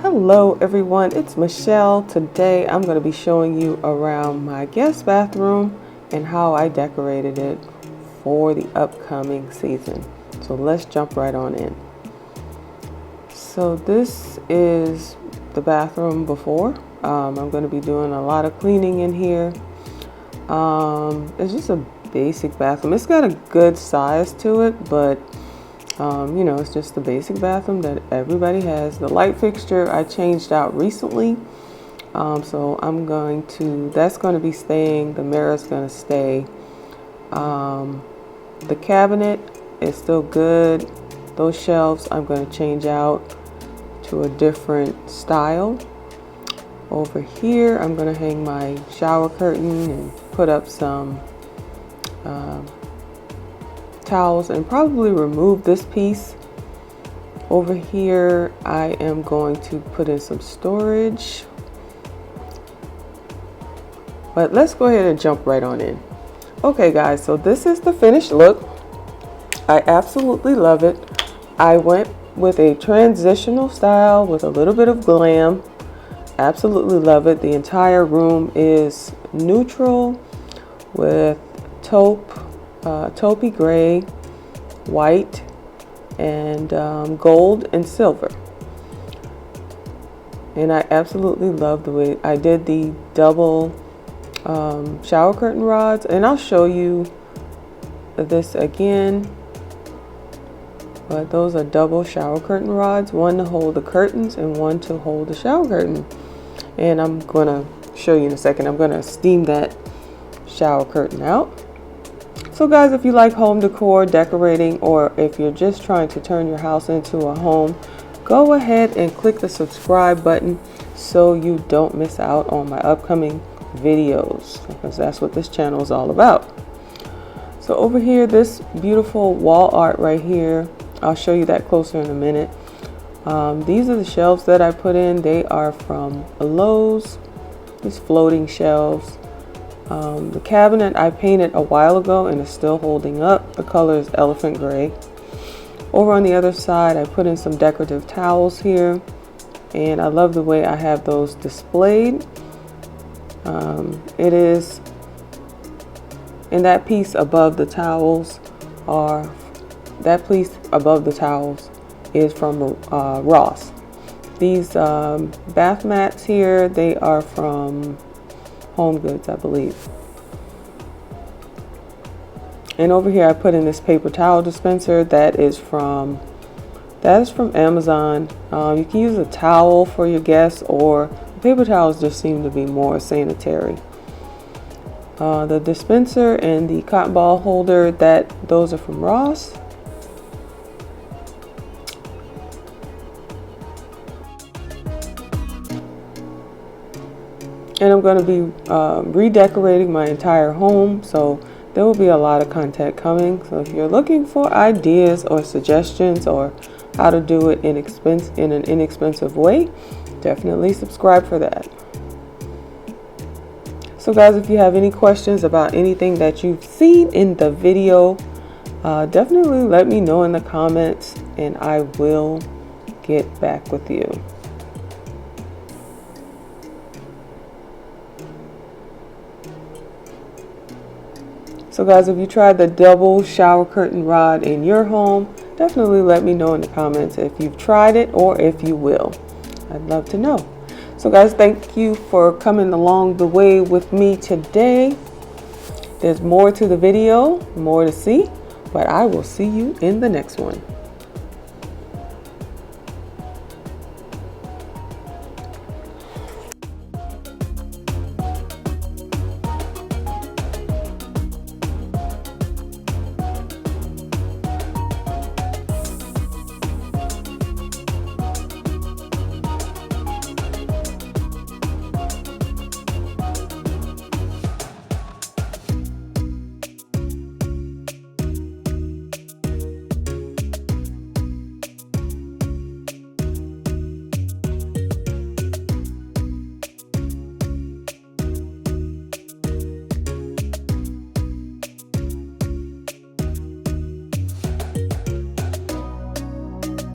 Hello everyone, it's Michelle. Today I'm going to be showing you around my guest bathroom and how I decorated it for the upcoming season. So let's jump right on in. So this is the bathroom before. I'm going to be doing a lot of cleaning in here. It's just a basic bathroom. It's got a good size to it, but you know, it's just the basic bathroom that everybody has. The light fixture I changed out recently, so that's going to be staying. The mirror is going to stay. The cabinet is still good. Those shelves I'm going to change out to a different style. Over here I'm going to hang my shower curtain and put up some towels and probably remove this piece. Over here I am going to put in some storage, but let's go ahead and jump right on in. Okay guys, so this is the finished look. I absolutely love it. I went with a transitional style with a little bit of glam. Absolutely love it. The entire room is neutral with taupey gray, white, and gold and silver. And I absolutely love the way I did the double shower curtain rods, and I'll show you this again. But those are double shower curtain rods, one to hold the curtains and one to hold the shower curtain. And I'm gonna show you in a second. I'm gonna steam that shower curtain out. So guys, if you like home decor, decorating, or if you're just trying to turn your house into a home, go ahead and click the subscribe button so you don't miss out on my upcoming videos, because that's what this channel is all about. So over here, this beautiful wall art right here, I'll show you that closer in a minute. These are the shelves that I put in. They are from Lowe's, these floating shelves. The cabinet I painted a while ago and is still holding up. The color is elephant gray. Over on the other side, I put in some decorative towels here, and I love the way I have those displayed. It is in that piece above the towels, is from Ross. These bath mats here, they are from HOMEGOODS, I believe. And over here I put in this paper towel dispenser that is from Amazon. You can use a towel for your guests, or paper towels just seem to be more sanitary. The dispenser and the cotton ball holder, those are from Ross. And I'm going to be redecorating my entire home, so there will be a lot of content coming. So if you're looking for ideas or suggestions or how to do it in an inexpensive way, definitely subscribe for that. So guys, if you have any questions about anything that you've seen in the video, definitely let me know in the comments and I will get back with you. So guys, if you tried the double shower curtain rod in your home, definitely let me know in the comments if you've tried it or if you will. I'd love to know. So guys, thank you for coming along the way with me today. There's more to the video, more to see, but I will see you in the next one.